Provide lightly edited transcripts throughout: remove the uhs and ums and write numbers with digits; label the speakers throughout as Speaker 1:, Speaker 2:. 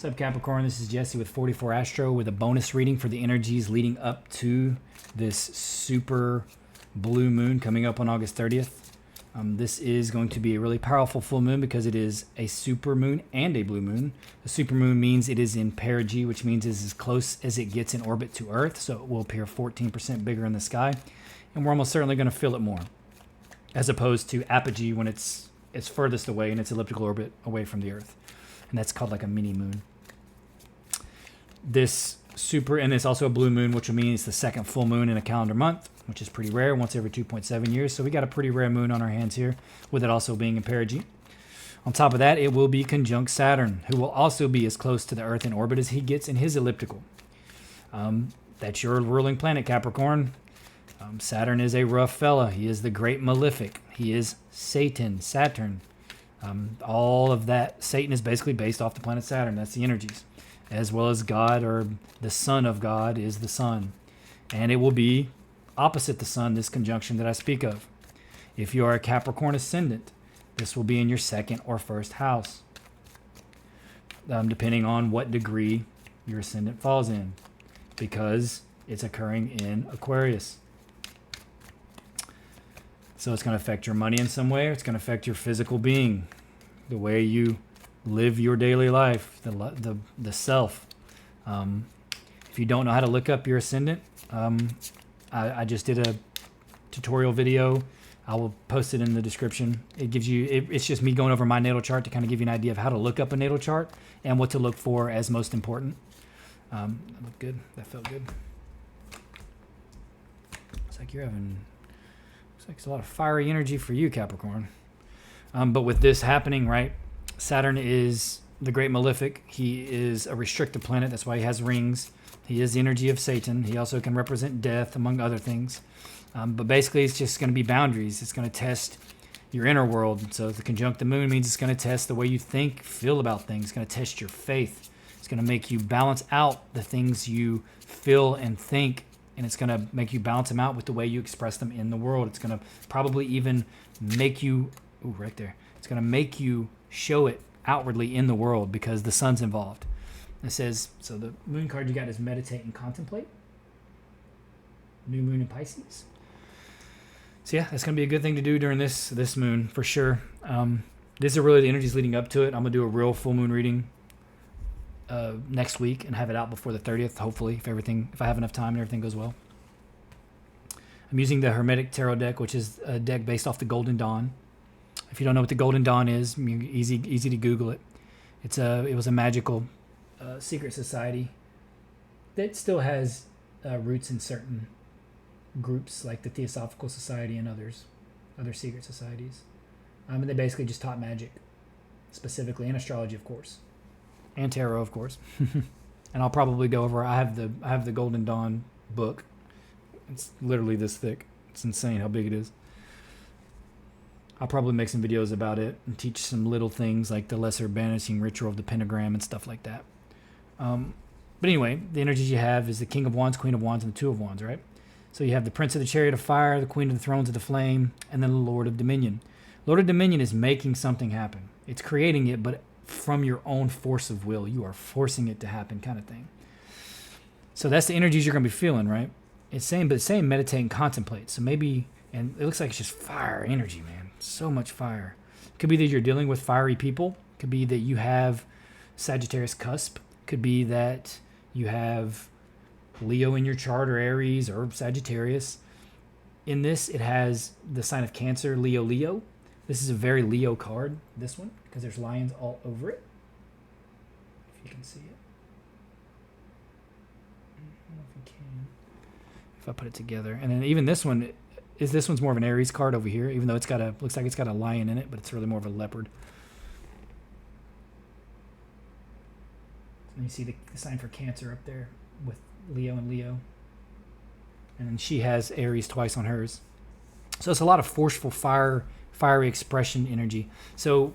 Speaker 1: What's up, Capricorn? This is Jesse with 44 Astro with a bonus reading for the energies leading up to this super blue moon coming up on August 30th. This is going to be a really powerful full moon because it is a super moon and a blue moon. A super moon means it is in perigee, which means it's as close as it gets in orbit to Earth, so it will appear 14% bigger in the sky, and we're almost certainly going to feel it more, as opposed to apogee when it's furthest away in its elliptical orbit away from the Earth. And that's called like a mini moon. This super, and it's also a blue moon, which will mean it's the second full moon in a calendar month, which is pretty rare, once every 2.7 years. So we got a pretty rare moon on our hands here, with it also being in perigee. On top of that, it will be conjunct Saturn, who will also be as close to the Earth in orbit as he gets in his elliptical. That's your ruling planet, Capricorn. Saturn is a rough fella. He is the great malefic. He is Satan, Saturn. All of that, Satan is basically based off the planet Saturn. That's the energies. As well as God, or the son of God, is the sun. And it will be opposite the sun, this conjunction that I speak of. If you are a Capricorn ascendant, this will be in your second or first house, depending on what degree your ascendant falls in, because it's occurring in Aquarius. So it's going to affect your money in some way, or it's going to affect your physical being, the way you live your daily life, the self. If you don't know how to look up your ascendant, I just did a tutorial video. I will post it in the description. It gives you, it's just me going over my natal chart to kind of give you an idea of how to look up a natal chart and what to look for as most important. That looked good. That felt good. Looks like you're having, looks like it's a lot of fiery energy for you, Capricorn. But with this happening, right, Saturn is the great malefic. He is a restricted planet. That's why he has rings. He is the energy of Satan. He also can represent death, among other things. But basically, it's just going to be boundaries. It's going to test your inner world. So the conjunct the moon means it's going to test the way you think, feel about things. It's going to test your faith. It's going to make you balance out the things you feel and think, and it's going to make you balance them out with the way you express them in the world. It's going to probably even make you, ooh, right there. It's going to make you show it outwardly in the world because the sun's involved. It says, so the moon card you got is meditate and contemplate. New moon in Pisces. So yeah, that's going to be a good thing to do during this moon for sure. These are really the energies leading up to it. I'm going to do a real full moon reading next week and have it out before the 30th, hopefully, if I have enough time and everything goes well. I'm using the Hermetic Tarot deck, which is a deck based off the Golden Dawn. If you don't know what the Golden Dawn is, easy to Google it. It was a magical secret society that still has roots in certain groups like the Theosophical Society and other secret societies. And they basically just taught magic, specifically, and astrology, of course, and tarot, of course. And I'll probably go over. I have the Golden Dawn book. It's literally this thick. It's insane how big it is. I'll probably make some videos about it and teach some little things like the lesser banishing ritual of the pentagram and stuff like that. But anyway, the energies you have is the King of Wands, Queen of Wands, and the Two of Wands, right? So you have the Prince of the Chariot of Fire, the Queen of the Thrones of the Flame, and then the Lord of Dominion. Lord of Dominion is making something happen. It's creating it, but from your own force of will. You are forcing it to happen, kind of thing. So that's the energies you're going to be feeling, right? It's saying meditate and contemplate. So maybe, and it looks like it's just fire energy, man. So much fire. Could be that you're dealing with fiery people. Could be that you have Sagittarius cusp. Could be that you have Leo in your chart, or Aries, or Sagittarius. In this, it has the sign of Cancer, Leo. This is a very Leo card, this one, because there's lions all over it. If you can see it. I don't know if you can. If I put it together. And then even this one, this one's more of an Aries card over here, even though looks like it's got a lion in it, but it's really more of a leopard. And you see the sign for Cancer up there with Leo and Leo. And then she has Aries twice on hers. So it's a lot of forceful fiery expression energy. So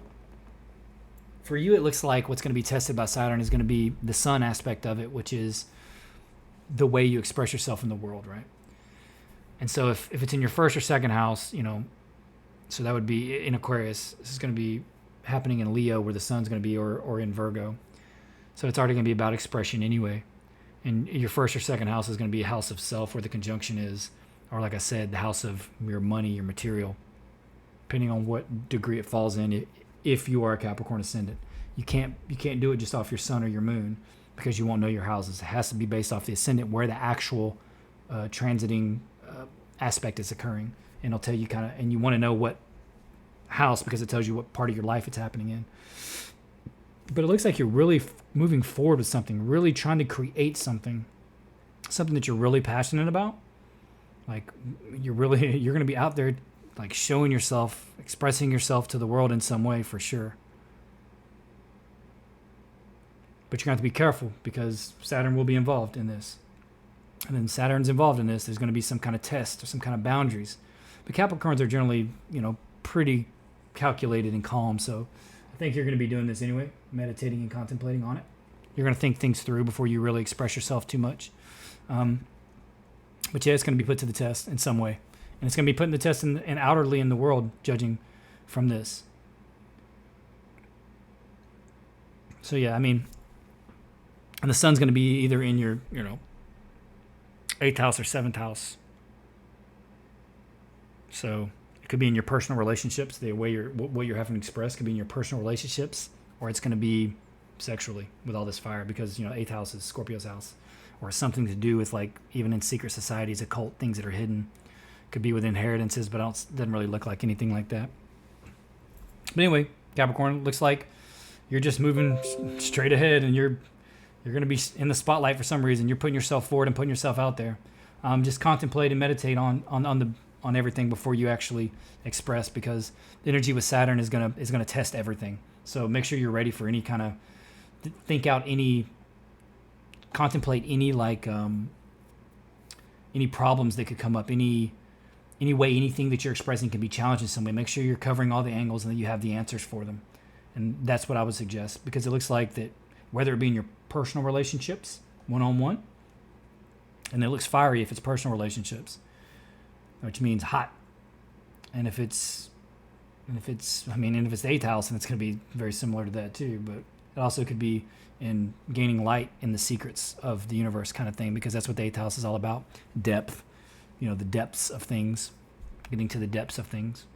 Speaker 1: for you, it looks like what's going to be tested by Saturn is going to be the sun aspect of it, which is the way you express yourself in the world, right? And so if it's in your first or second house, so that would be in Aquarius. This is going to be happening in Leo, where the sun's going to be, or in Virgo. So it's already going to be about expression anyway. And your first or second house is going to be a house of self, where the conjunction is, or like I said, the house of your money, your material, depending on what degree it falls in. If you are a Capricorn ascendant, you can't do it just off your sun or your moon, because you won't know your houses. It has to be based off the ascendant, where the actual transiting aspect is occurring, and it'll tell you kind of, and you want to know what house, because it tells you what part of your life it's happening in. But it looks like you're really moving forward with something, really trying to create something that you're really passionate about. Like you're going to be out there like showing yourself, expressing yourself to the world in some way, for sure. But you're going to have to be careful, because Saturn will be involved in this. And then Saturn's involved in this, there's going to be some kind of test or some kind of boundaries. But Capricorns are generally, pretty calculated and calm. So I think you're going to be doing this anyway, meditating and contemplating on it. You're going to think things through before you really express yourself too much. But yeah, it's going to be put to the test in some way. And it's going to be put in the test and outwardly in the world, judging from this. So yeah, and the sun's going to be either in your, 8th house or 7th house. So it could be in your personal relationships, the way what you're having to express could be in your personal relationships, or it's going to be sexually with all this fire, because 8th house is Scorpio's house, or something to do with, like, even in secret societies, occult things that are hidden. Could be with inheritances, but doesn't really look like anything like that. But anyway, Capricorn, looks like you're just moving straight ahead, and you're going to be in the spotlight for some reason. You're putting yourself forward and putting yourself out there. Just contemplate and meditate on everything before you actually express, because the energy with Saturn is gonna test everything. So make sure you're ready for any kind of contemplate any problems that could come up, any way anything that you're expressing can be challenged in some way. Make sure you're covering all the angles and that you have the answers for them. And that's what I would suggest, because it looks like that, whether it be in your personal relationships, one-on-one, and it looks fiery if it's personal relationships, which means hot. And if it's the 8th house, and it's going to be very similar to that too. But it also could be in gaining light in the secrets of the universe kind of thing, because that's what the 8th house is all about. Depth, the depths of things, getting to the depths of things.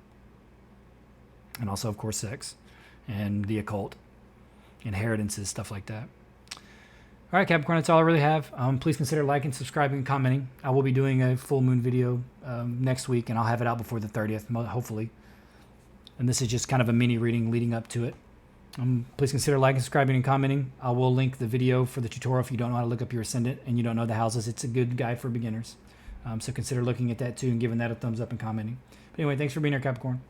Speaker 1: And also, of course, sex and the occult, inheritances, stuff like that. All right, Capricorn, that's all I really have. Please consider liking, subscribing, and commenting. I will be doing a full moon video next week, and I'll have it out before the 30th, hopefully. And this is just kind of a mini reading leading up to it. Please consider liking, subscribing, and commenting. I will link the video for the tutorial if you don't know how to look up your ascendant and you don't know the houses. It's a good guide for beginners. So consider looking at that too and giving that a thumbs up and commenting. But anyway, thanks for being here, Capricorn.